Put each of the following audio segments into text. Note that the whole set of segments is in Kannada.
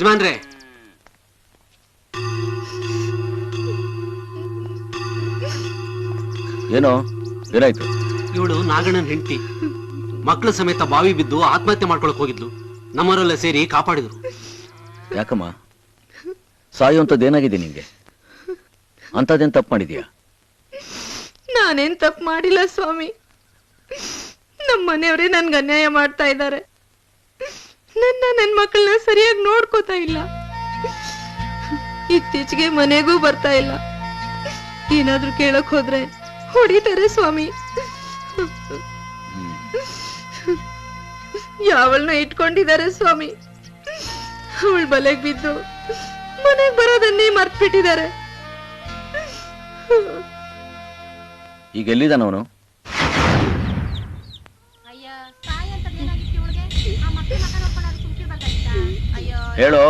ಯಜಮಾನ್ರೆ, ಏನೋ ಏನಾಯ್ತು? ಇವಳು ನಾಗಣ್ಣನ ಹೆಂಡತಿ ಮಕ್ಕಳ ಸಮೇತ ಬಾವಿ ಬಿದ್ದು ಆತ್ಮಹತ್ಯೆ ಮಾಡ್ಕೊಳಕ್ ಹೋಗಿದ್ಲು. ನಮ್ಮವರೆಲ್ಲ ಸೇರಿ ಕಾಪಾಡಿದ್ರು. ಯಾಕಮ್ಮ ಸಾಯುವಂಥದ್ದೇನಾಗಿದೆ ನಿಂಗೆ? ಅಂಥದ್ದೇನು ತಪ್ಪು ಮಾಡಿದ್ಯಾ? ನಾನೇನ್ ತಪ್ಪು ಮಾಡಿಲ್ಲ ಸ್ವಾಮಿ. ನಮ್ಮ ಮನೆಯವರೇ ನನ್ಗೆ ಅನ್ಯಾಯ ಮಾಡ್ತಾ ಇದ್ದಾರೆ. ನನ್ನ ಮಕ್ಕಳನ್ನ ಸರಿಯಾಗಿ ನೋಡ್ಕೋತಾ ಇಲ್ಲ. ಇತ್ತೀಚೆಗೆ ಮನೆಗೂ ಬರ್ತಾ ಇಲ್ಲ. ಏನಾದ್ರೂ ಕೇಳಕ್ ಹೋದ್ರೆ ಹೊಡಿತಾರೆ ಸ್ವಾಮಿ. ಯಾವಳನ್ನ ಇಟ್ಕೊಂಡಿದ್ದಾರೆ ಸ್ವಾಮಿ. ಅವಳ ಬಲೆಗ್ ಬಿದ್ದು ಮನೆಗ್ ಬರೋದನ್ನೇ ಮರ್ತ್ ಬಿಟ್ಟಿದ್ದಾರೆ. ಈಗ ಎಲ್ಲಿದ್ದಾನವನು? ಹೇಳೋ,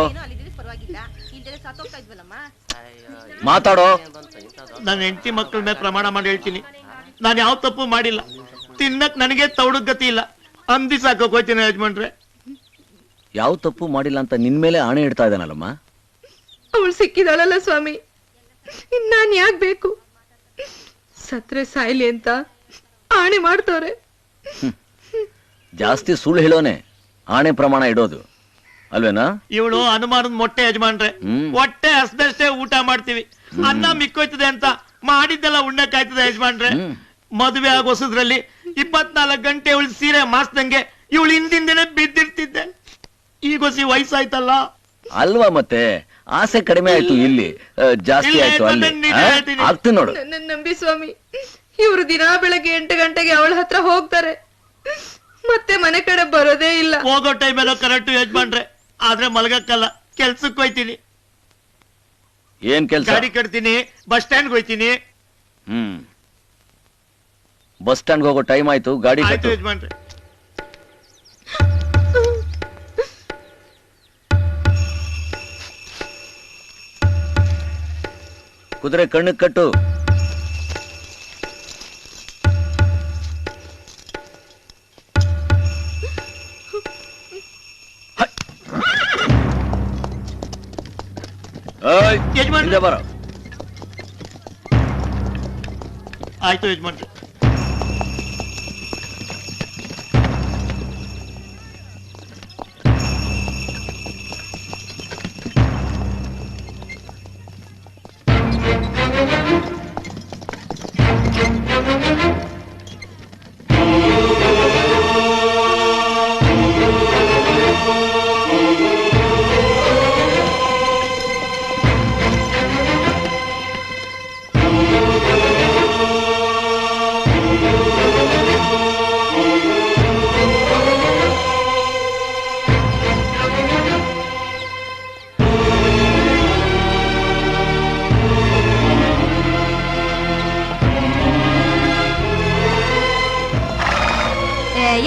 ಮಾತಾಡೋ. ನನ್ನ ಹೆಂಡತಿ ಮಕ್ಕಳ ಮೇಲೆ ಪ್ರಮಾಣ ಮಾಡಿ ಹೇಳ್ತೀನಿ, ನಾನು ಯಾವ ತಪ್ಪು ಮಾಡಿಲ್ಲ. ತಿನ್ನಕ್ ನನಗೆ ತೌಡು ಗತಿ ಇಲ್ಲ. ಅಂದಿ ಸಾಕೋಕ್ ಹೋಯ್ತೀನಿ ಯಜಮಾನ್ರೆ. ಯಾವ ತಪ್ಪು ಮಾಡಿಲ್ಲ ಅಂತ ನಿನ್ ಮೇಲೆ ಆಣೆ ಇಡ್ತಾ ಇದ್ದಾನಲ್ಲಮ್ಮ. ಅವಳು ಸಿಕ್ಕಿದಾಳಲ್ಲ ಸ್ವಾಮಿ, ನಾನ್ ಯಾಕೆ ಬೇಕು? ಸತ್ರೆ ಸಾಯ್ಲಿ ಅಂತ ಆಣೆ ಮಾಡ್ತವ್ರೆ. ಜಾಸ್ತಿ ಸುಳ್ಳು ಹೇಳೋನೆ ಆಣೆ ಪ್ರಮಾಣ ಇಡೋದು ಅಲ್ವೇನಾ? ಇವಳು ಅನುಮಾನದ ಮೊಟ್ಟೆ ಯಜಮಾನ್ರೆ. ಹೊಟ್ಟೆ ಹಸ್ದಷ್ಟೇ ಊಟ ಮಾಡ್ತೀವಿ. ಅನ್ನ ಮಿಕ್ಕೋಯ್ತದೆ ಅಂತ ಮಾಡಿದ್ದೆಲ್ಲ ಉಣ್ಣಕ್ಕಾಯ್ತದೆ ಯಜಮಾನ್ರೆ. ಮದುವೆ ಆಗೋಸದ್ರಲ್ಲಿ 24 ಗಂಟೆ ಇವಳು ಸೀರೆ ಮಾಸ್ದಂಗೆ ಇವಳು ಹಿಂದಿಂದನೇ ಬಿದ್ದಿರ್ತಿದ್ದೆ. ಈಗೊಸಿ ವಯಸ್ಸಾಯ್ತಲ್ಲ ಅಲ್ವಾ, ಮತ್ತೆ ಆಸೆ ಕಡಿಮೆ ಆಯ್ತು, ಇಲ್ಲಿ ಜಾಸ್ತಿ ಆಯ್ತು ಅಲ್ಲಿ. ಆಗ್ತೀನಿ ನೋಡು. ನನ್ನ ನಂಬಿ ಸ್ವಾಮಿ. ಇವ್ರು ದಿನಾ ಬೆಳಗ್ಗೆ 8 ಗಂಟೆಗೆ ಅವಳ ಹತ್ರ ಹೋಗ್ತಾರೆ, ಮತ್ತೆ ಮನೆ ಕಡೆ ಬರೋದೇ ಇಲ್ಲ. ಹೋಗೋ ಟೈಮ್ ಎಲ್ಲ ಕರೆಕ್ಟ್ ಯಜಮಾನ್ರೆ. ಆದ್ರೆ ಮಲಗಕ್ಕಲ್ಲ, ಕೆಲ್ಸಕ್ಕೆ ಹೋಯ್ತೀನಿ. ಏನ್ ಕೆಲ್ಸ? ಗಾಡಿ ಕಟ್ತೀನಿ, ಬಸ್ ಸ್ಟ್ಯಾಂಡ್ ಹೋಯ್ತೀನಿ. ಬಸ್ ಸ್ಟ್ಯಾಂಡ್ ಹೋಗೋ ಟೈಮ್ ಆಯ್ತು, ಗಾಡಿ ಆಯ್ತು ಕಟ್ಟು. ಯಜಮಾನ್ರೆ. ಕುದುರೆ ಕಣ್ಣಿಗೆ ಕಟ್ಟು. ಯಜಮಾನ್ರೆ. ಹಿಂದೆ ಬರೋ. ಆಯ್ತು ಯಜಮಾನ್ರೆ.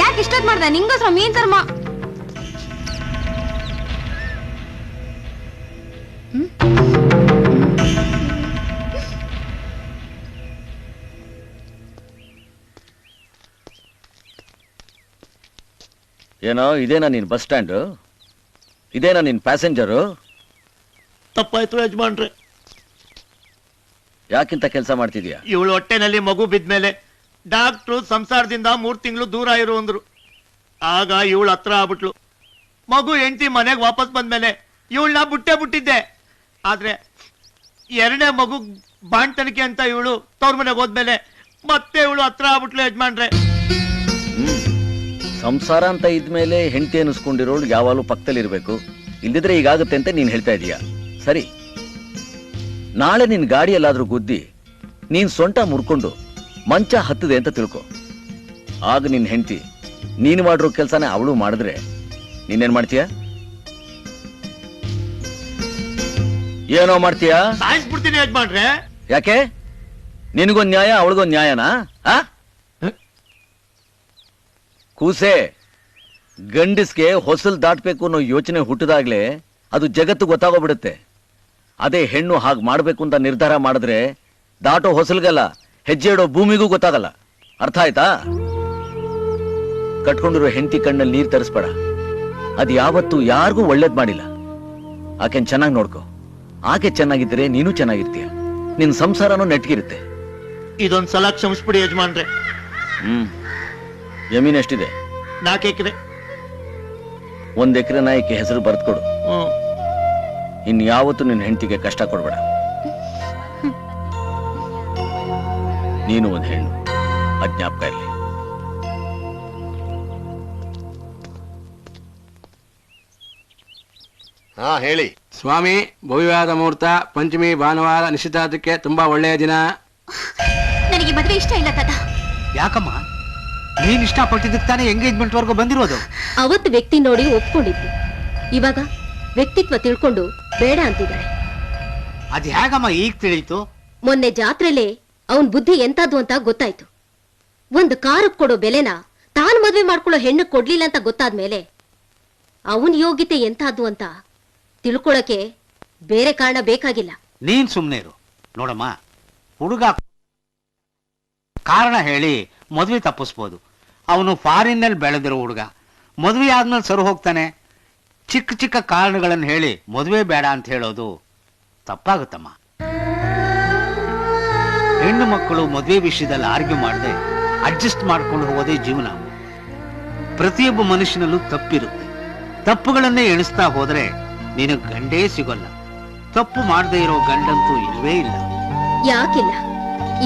ಯಾಕೆ ಇಷ್ಟೊತ್ತು ಮಾಡ್ದೆ? ನಿಂಗೋಸ್ಕರ ಮೀನ್ ತರ್ಮ. ಏನೋ ಇದೇನಾ ನಿನ್ ಬಸ್ ಸ್ಟ್ಯಾಂಡ್? ಇದೇನಾ ನಿನ್ ಪ್ಯಾಸೆಂಜರು? ತಪ್ಪಾಯ್ತು ಯಜಮಾನ್ರೆ. ಯಾಕಿಂತ ಕೆಲಸ ಮಾಡ್ತಿದ್ಯಾ? ಇವಳು ಹೊಟ್ಟೆನಲ್ಲಿ ಮಗು ಬಿದ್ಮೇಲೆ ಡಾಕ್ಟ್ರು ಸಂಸಾರದಿಂದ 3 ತಿಂಗಳು ದೂರ ಇರು ಅಂದ್ರು. ಆಗ ಇವಳು ಹತ್ರ ಆಗ್ಬಿಟ್ಲು. ಮಗು ಹೆಂಡತಿ ಮನೆಗೆ ವಾಪಸ್ ಬಂದ್ಮೇಲೆ ಇವಳನ್ನ ಬಿಟ್ಟಿದ್ದೆ. ಆದ್ರೆ 2ನೇ ಮಗು ಬಾಣ್ತನಿಕೆ ಅಂತ ಇವಳು ತವ್ರ ಮನೆಗೆ ಹೋದ್ಮೇಲೆ ಮತ್ತೆ ಇವಳು ಹತ್ರ ಆಗ್ಬಿಟ್ಲು ಯಜಮಾನ್ರೆ. ಸಂಸಾರ ಅಂತ ಇದ್ಮೇಲೆ ಹೆಂಡತಿ ಅನ್ನಿಸ್ಕೊಂಡಿರೋಳು ಯಾವಾಗಲೂ ಪಕ್ಕದಲ್ಲಿ ಇರ್ಬೇಕು, ಇಲ್ದಿದ್ರೆ ಈಗಾಗುತ್ತೆ ಅಂತ ನೀನ್ ಹೇಳ್ತಾ ಇದೀಯ. ಸರಿ, ನಾಳೆ ನಿನ್ ಗಾಡಿ ಎಲ್ಲಾದ್ರೂ ಗುದ್ದಿ ನೀನ್ ಸೊಂಟ ಮುರ್ಕೊಂಡು ಮಂಚ ಹತ್ತದೆ ಅಂತ ತಿಳ್ಕೊ. ಆಗ ನಿನ್ ಹೆಂಡತಿ ನೀನು ಮಾಡಿರೋ ಕೆಲ್ಸನೇ ಅವಳು ಮಾಡಿದ್ರೆ ನೀನೇನ್ ಮಾಡ್ತೀಯ? ಏನೋ ಮಾಡ್ತೀಯ? ಸಾಯಿಸ್ಬಿಡ್ತೀನಿ ಯಜಮಾನ್ರೆ. ಯಾಕೆ? ನಿನಗೊಂದ್ ನ್ಯಾಯ, ಅವಳಿಗೊಂದ್ ನ್ಯಾಯನಾ? ಕೂಸೆ, ಗಂಡಸ್ಗೆ ಹೊಸಲ್ ದಾಟ್ಬೇಕು ಅನ್ನೋ ಯೋಚನೆ ಹುಟ್ಟಿದಾಗ್ಲೇ ಅದು ಜಗತ್ತು ಗೊತ್ತಾಗೋಗ್ಬಿಡುತ್ತೆ. ಅದೇ ಹೆಣ್ಣು ಹಾಗೆ ಮಾಡ್ಬೇಕು ಅಂತ ನಿರ್ಧಾರ ಮಾಡಿದ್ರೆ ದಾಟೋ ಹೊಸಲ್ಗಲ್ಲ, ಹೆಜ್ಜೆ ಇಡೋ ಭೂಮಿಗೂ ಗೊತ್ತಾಗಲ್ಲ. ಅರ್ಥ ಆಯ್ತಾ? ಕಟ್ಕೊಂಡಿರೋ ಹೆಂಡತಿ ಕಣ್ಣಲ್ಲಿ ನೀರು ತರಿಸ್ಬೇಡ. ಅದು ಯಾವತ್ತೂ ಯಾರಿಗೂ ಒಳ್ಳೇದ್ ಮಾಡಿಲ್ಲ. ಆಕೆನ್ ಚೆನ್ನಾಗಿ ನೋಡ್ಕೋ. ಆಕೆ ಚೆನ್ನಾಗಿದ್ರೆ ನೀನು ಚೆನ್ನಾಗಿರ್ತೀಯ, ನಿನ್ ಸಂಸಾರನೂ ನೆಟ್ಗಿರುತ್ತೆ. ಇದೊಂದ್ಸಲ ಕ್ಷಮಿಸ್ಬಿಡಿ ಯಜಮಾನ್ರೆ. ಜಮೀನ್ ಎಷ್ಟಿದೆ? 4 ಎಕರೆ. 1 ಎಕರೆ ನಾಯಕಿ ಹೆಸರು ಬರ್ದ್ಕೊಡು. ಹ್ಮ್. ಇನ್ಯಾವತ್ತೂ ನಿನ್ನ ಹೆಂಡತಿಗೆ ಕಷ್ಟ ಕೊಡ್ಬೇಡ. ನೀನು ಒಂದು ಹೆಣ್ಣು, ಅಜ್ಞಾಪಕ ಇರಲಿ. ಹಾ ಹೇಳಿ ಸ್ವಾಮಿ. ಭವ್ಯವಾದ ಮುಹೂರ್ತ, ಪಂಚಮಿ ಭಾನುವಾರ, ನಿಶ್ಚಿತಾರ್ಥಕ್ಕೆ ತುಂಬಾ ಒಳ್ಳೆಯ ದಿನ. ನನಗೆ ಮದುವೆ ಇಷ್ಟ ಇಲ್ಲ ತಾತ. ಯಾಕಮ್ಮ? ನೀನ್ ಇಷ್ಟಪಟ್ಟಿದ್ದಕ್ಕೆ ತಾನೇ ಎಂಗೇಜ್ಮೆಂಟ್ ವರ್ಗು ಬಂದಿರೋದು. ಅವತ್ತು ವ್ಯಕ್ತಿ ನೋಡಿ ಒಪ್ಕೊಂಡಿದ್ವಿ, ಇವಾಗ ವ್ಯಕ್ತಿತ್ವ ತಿಳ್ಕೊಂಡು ಬೇಡ ಅಂತಿದ್ದಾರೆ. ಅದ್ ಹೇಗಮ್ಮ ಈಗ ತಿಳಿಯಿತು? ಮೊನ್ನೆ ಜಾತ್ರೆಲೆ ಅವನ್ ಬುದ್ಧಿ ಎಂತದ್ದು ಅಂತ ಗೊತ್ತಾಯ್ತು. ಒಂದು ಕಾರಕ್ ಕೊಡೋ ಬೆಲೆನ ತಾನು ಮದ್ವೆ ಮಾಡ್ಕೊಳ್ಳೋ ಹೆಣ್ಣು ಕೊಡ್ಲಿಲ್ಲ ಅಂತ ಗೊತ್ತಾದ್ಮೇಲೆ ಅವನ್ ಯೋಗ್ಯತೆ ಎಂತದ್ದು ಅಂತ ತಿಳ್ಕೊಳಕ್ಕೆ ಬೇರೆ ಕಾರಣ ಬೇಕಾಗಿಲ್ಲ. ನೀನ್ ಸುಮ್ನೆ ಇರು. ನೋಡಮ್ಮ, ಹುಡುಗ ಕಾರಣ ಹೇಳಿ ಮದ್ವೆ ತಪ್ಪಿಸ್ಬೋದು. ಅವನು ಫಾರಿನ್ನಲ್ಲಿ ಬೆಳೆದಿರೋ ಹುಡುಗ, ಮದ್ವೆ ಆದ್ಮೇಲೆ ಸರು ಹೋಗ್ತಾನೆ. ಚಿಕ್ಕ ಚಿಕ್ಕ ಕಾರಣಗಳನ್ನು ಹೇಳಿ ಮದುವೆ ಬೇಡ ಅಂತ ಹೇಳೋದು ತಪ್ಪಾಗುತ್ತಮ್ಮ. ಹೆಣ್ಣು ಮಕ್ಕಳು ಮದುವೆ ವಿಷಯದಲ್ಲಿ ಆರ್ಗ್ಯೂ ಮಾಡದೆ ಅಡ್ಜಸ್ಟ್ ಮಾಡ್ಕೊಂಡು ಹೋಗೋದೇ ಜೀವನ. ಪ್ರತಿಯೊಬ್ಬ ಮನುಷ್ಯನಲ್ಲೂ ತಪ್ಪಿರುತ್ತೆ. ತಪ್ಪುಗಳನ್ನೇ ಎಣಿಸ್ತಾ ಹೋದ್ರೆ ನಿನಗೆ ಗಂಡೇ ಸಿಗೋಲ್ಲ. ತಪ್ಪು ಮಾಡದೇ ಇರೋ ಗಂಡಂತೂ ಇಲ್ವೇ ಇಲ್ಲ. ಯಾಕಿಲ್ಲ,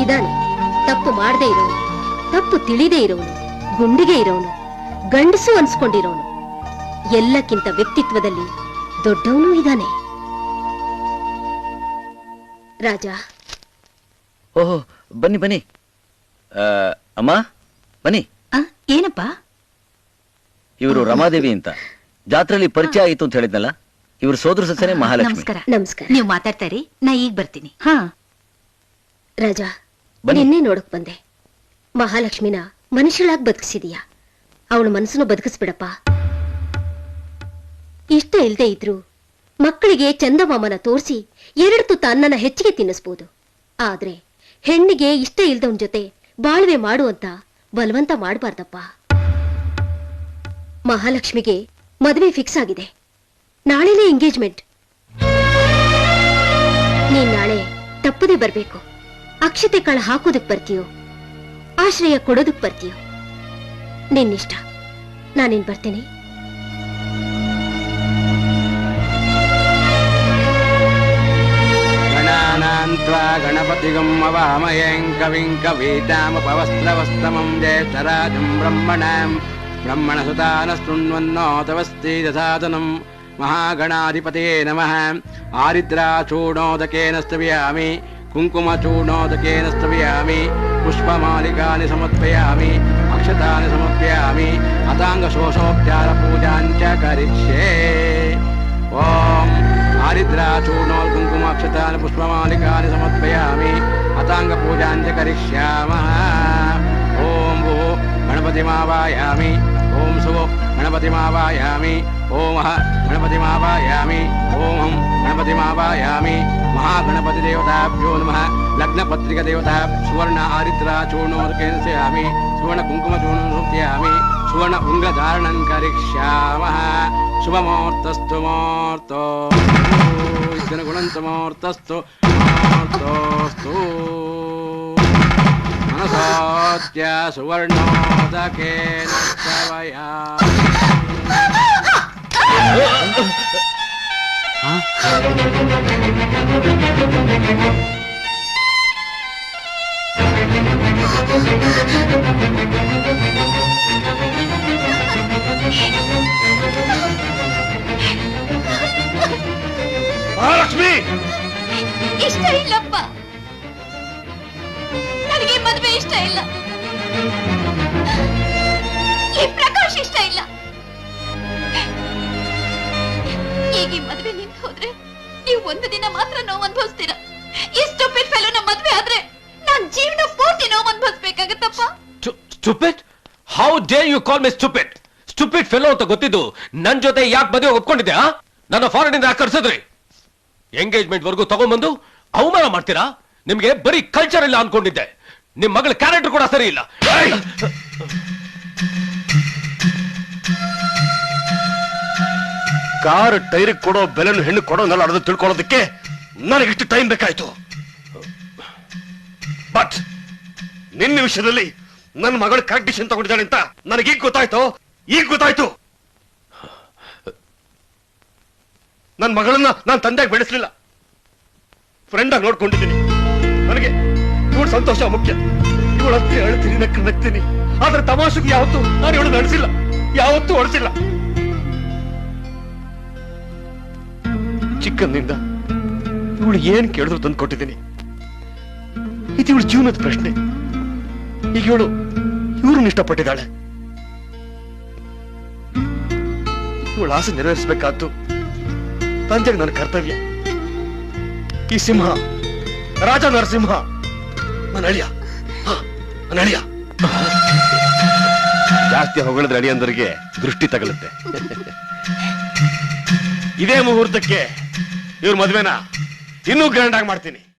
ಇದಾನೆ. ತಪ್ಪು ಮಾಡದೇ ಇರೋನು, ತಪ್ಪು ತಿಳಿದೇ ಇರೋನು, ಗುಂಡಿಗೆ ಇರೋನು, ಗಂಡಸು ಅನ್ಸ್ಕೊಂಡಿರೋನು, ಎಲ್ಲಕ್ಕಿಂತ ವ್ಯಕ್ತಿತ್ವದಲ್ಲಿ ದೊಡ್ಡವನು ಇದ್ದಾನೆ. ರಾಜ. ಓಹೋ, ಬನ್ನಿ ಬನ್ನಿ. ಅಮ್ಮ ಬನ್ನಿ. ಏನಪ್ಪ? ಇವರು ರಮಾದೇವಿ ಅಂತ ಜಾತ್ರೆಯಲ್ಲಿ ಪರಿಚಯ ಆಯಿತು ಅಂತ ಹೇಳಿದ್ನಲ್ಲ, ಇವ್ರ ಸೋದರ ಸೊಸೆನೇ ಮಹಾಲಕ್ಷ್ಮಿ. ನಮಸ್ಕಾರ. ನೀವು ಮಾತಾಡ್ತಾ ಇರಿ, ನಾ ಈಗ ಬರ್ತೀನಿ. ಹಾ ರಾಜ, ಬನ್ನಿ. ನಿನ್ನೆ ನೋಡಕ್ ಬಂದೆ. ಮಹಾಲಕ್ಷ್ಮಿನ ಮನುಷ್ಯಳಾಗಿ ಬದುಕಿಸಿದೀಯ. ಅವಳ ಮನಸ್ಸನ್ನು ಬದುಕಿಸ್ಬಿಡಪ್ಪ. ಇಷ್ಟ ಇಲ್ದೇ ಇದ್ರು ಮಕ್ಕಳಿಗೆ ಚಂದಮಾಮನ ತೋರಿಸಿ 2 ತುತ್ತು ಅನ್ನನ ಹೆಚ್ಚಿಗೆ ತಿನ್ನಿಸ್ಬೋದು. ಆದ್ರೆ ಹೆಣ್ಣಿಗೆ ಇಷ್ಟ ಇಲ್ದವನ್ ಜೊತೆ ಬಾಳ್ವೆ ಮಾಡು ಅಂತ ಬಲವಂತ ಮಾಡಬಾರ್ದಪ್ಪ. ಮಹಾಲಕ್ಷ್ಮಿಗೆ ಮದುವೆ ಫಿಕ್ಸ್ ಆಗಿದೆ. ನಾಳೆನೇ ಎಂಗೇಜ್ಮೆಂಟ್. ನೀನ್ ನಾಳೆ ತಪ್ಪದೆ ಬರ್ಬೇಕು. ಅಕ್ಷತೆ ಕಾಳು ಹಾಕೋದಕ್ ಬರ್ತೀಯೋ, ಆಶ್ರಯ ಕೊಡೋದಕ್ ಬರ್ತೀಯೋ, ನಿನ್ನಿಷ್ಟ. ನಾನೇನ್ ಬರ್ತೇನೆ. ಗಣಾನಾಂತ್ವಾ ಗಣಪತಿಗಂ ಅವಾಮಯಂ ಕವಿಂ ಕವೀತಾಮಪವಸ್ತ್ರವಸ್ತಮಂ ಜ್ಯೇಷ್ಠರಾಜಂ ಬ್ರಹ್ಮಣಾಂ ಬ್ರಹ್ಮಣಸುತಾನ ಶೃಣ್ವನ್ನೋತವಸ್ತಿ ದಸಾತನಂ ಮಹಾಗಣಾಧಿಪತಯೇ ನಮಃ. ಆರಿದ್ರಾಚೂರ್ಣೋದಕೇನ ಸ್ತವ್ಯಾಮಿ, ಕುಂಕುಮಚೂರ್ಣೋದಕೇನ ಸ್ತವ್ಯಾಮಿ, ಪುಷ್ಪಮಾಲಿಕಾನಿ ಸಮರ್ಪಯಾಮಿ, ಅಕ್ಷತಾನಿ ಸಮರ್ಪಯಾಮಿ, ಅತಾಂಗಶೋಷೋಪಚಾರ ಪೂಜಾಂಚ ಕರಿಷ್ಯೆ. ಓಂ ಆರಿದ್ರಾಚೂರ್ಣೋಲ್ ಕುಂಕುಮಾಕ್ಷತಾನಿ ಪುಷ್ಪಮಾಲಿಕಾನಿ ಸಮರ್ಪಯಾಮಿ, ಅತಾಂಗ ಪೂಜಾಂಚ ಕರಿಷ್ಯಾಮಃ. ಓಂ ಭೂ ಗಣಪತಿಮಾವಾಯಾಮಿ, ಓಂ ಸುವೋ ಗಣಪತಿಮಾವಾಯಾಮಿ, ಓಂ ಹ ಗಣಪತಿಮಾವಾಯಾಮಿ, ಓಂ ಹಂ ಗಣಪತಿಮಾವಾಯಾಮಿ. ಮಹಾಗಣಪತಿ ದೇವತಾಭ್ಯೋ ನಮಃ. ಲಗ್ನಪತ್ರಿಕ ದೇವತಾ ಸುವರ್ಣ ಆರಿದ್ರಾಚೂರ್ಣೋದಕೇನ ಸೇಯಾಮಿ, ಸುವರ್ಣ ಕುಂಕುಮಚೂರ್ಣಂ ಸಮರ್ಪಯಾಮಿ, ಸುವರ್ಣ ಉಂಗಧಾರಣಂ ಕರಿಷ್ಯಾಮಃ. ಶುಭಮುಹೂರ್ತಸ್ತು ಮುಹೂರ್ತೋ ಗುಣಂತಮೂರ್ತಸ್ತು ಮುಹೂರ್ತೋಸ್ತು. ಮನಸೋತ್ಯ ಸುವರ್ಣೋದಕೇನ ಸ್ತವಯಾಮಿ. ಮಹಾಲಕ್ಷ್ಮಿ, ಇಷ್ಟ ಇಲ್ಲಪ್ಪ, ನನಗೆ ಮದುವೆ ಇಷ್ಟ ಇಲ್ಲ. ಈ ಪ್ರಕಾಶ್ ಇಷ್ಟ ಇಲ್ಲ. ಈಗ ಈ ಮದುವೆ ನಿಂತು ಹೋದ್ರೆ ನೀವು 1 ದಿನ ಮಾತ್ರ ನೋವು ಅನುಭವಿಸ್ತೀರಾ. ಈ ಸ್ಟುಪಿಡ್ ಫೆಲೋನ ಮದುವೆ ಆದ್ರೆ ನಾನ್ ಜೀವನ ಪೂರ್ತಿ ನೋವು ಅನುಭವಿಸ್ಬೇಕಾಗತ್ತಪ್ಪ. Stupid? How dare you call me stupid? Stupid fellow ಅಂತ ಗೊತ್ತಿದ್ದು ನನ್ ಜೊತೆ ಯಾಕೆ ಮದುವೆ ಒಪ್ಕೊಂಡಿದ್ದೆ? ನನ್ನ ಫಾರಿನ್ ಇಂದ ಕರ್ಸಿದ್ರಿ. ಎಂಗೇಜ್ಮೆಂಟ್ ವರ್ಗೂ ತಗೊಂಡ್ಬಂದು ಅವಮಾನ ಮಾಡ್ತೀರಾ? ನಿಮ್ಗೆ ಬರೀ ಕಲ್ಚರ್ ಇಲ್ಲ ಅನ್ಕೊಂಡಿದ್ದೆ. ನಿಮ್ ಮಗಳ ಕ್ಯಾರೆಕ್ಟರ್ ಕೂಡ ಸರಿ ಇಲ್ಲ. ಕಾರ್ ಟೈರ್ ಕೊಡೋ ಬೆಲೆನು ಹೆಣ್ಣು ಕೊಡೋನಲ್ಲ ಅದು ತಿಳ್ಕೊಳ್ಳೋದಕ್ಕೆ ನನಗಿಷ್ಟು ಟೈಮ್ ಬೇಕಾಯ್ತು. ಬಟ್ ನಿನ್ನ ವಿಷಯದಲ್ಲಿ ನನ್ನ ಮಗಳು ಕರೆಕ್ಟ್ ಡಿಸಿಷನ್ ತಗೊಂಡಿದ್ದಾಳೆ ಅಂತ ನನಗೀಗ ಗೊತ್ತಾಯ್ತು. ಈಗ ಗೊತ್ತಾಯ್ತು. ನನ್ನ ಮಗಳನ್ನ ನಾನು ತಂದೆಯಾಗಿ ಬೆಳೆಸಲಿಲ್ಲ, ಫ್ರೆಂಡ್ ಆಗಿ ನೋಡ್ಕೊಂಡಿದ್ದೀನಿ. ನನಗೆ ಇವಳು ಸಂತೋಷ ಮುಖ್ಯ. ಇವಳು ಹತ್ತಿ ಅಳ್ತೀನಿ, ನಗ್ತೀನಿ. ಆದ್ರೆ ತಮಾಷೆಗೆ ಯಾವತ್ತೂ ನಾನು ಇವಳು ನಡೆಸಿಲ್ಲ, ಯಾವತ್ತೂ ಹೊಡೆಸಿಲ್ಲ. ಚಿಕ್ಕಂದಿಂದ ಇವಳು ಏನ್ ಕೇಳಿದ್ರು ತಂದು ಕೊಟ್ಟಿದ್ದೀನಿ. ಇದು ಇವಳು ಜೀವನದ ಪ್ರಶ್ನೆ. ಈಗ ಇವ್ರನ್ನ ಇಷ್ಟಪಟ್ಟಿದ್ದಾಳೆ. ಇವಳು ಆಸೆ ನೆರವೇರಿಸಬೇಕಾದ್ದು ತಂದೆಗೆ ನನ್ನ ಕರ್ತವ್ಯ. ಈ ಸಿಂಹ, ರಾಜ ನರಸಿಂಹ, ನನ್ನ ಅಳಿಯ. ನನ್ನ ಅಳಿಯ. ಜಾಸ್ತಿ ಹೊಗಳಿದ್ರೆ ಅಳಿಯಂದರಿಗೆ ದೃಷ್ಟಿ ತಗಲುತ್ತೆ. ಇದೇ ಮುಹೂರ್ತಕ್ಕೆ ಇವ್ರ ಮದ್ವೆನ ಇನ್ನೂ ಗ್ರ್ಯಾಂಡ್ ಆಗಿ ಮಾಡ್ತೀನಿ.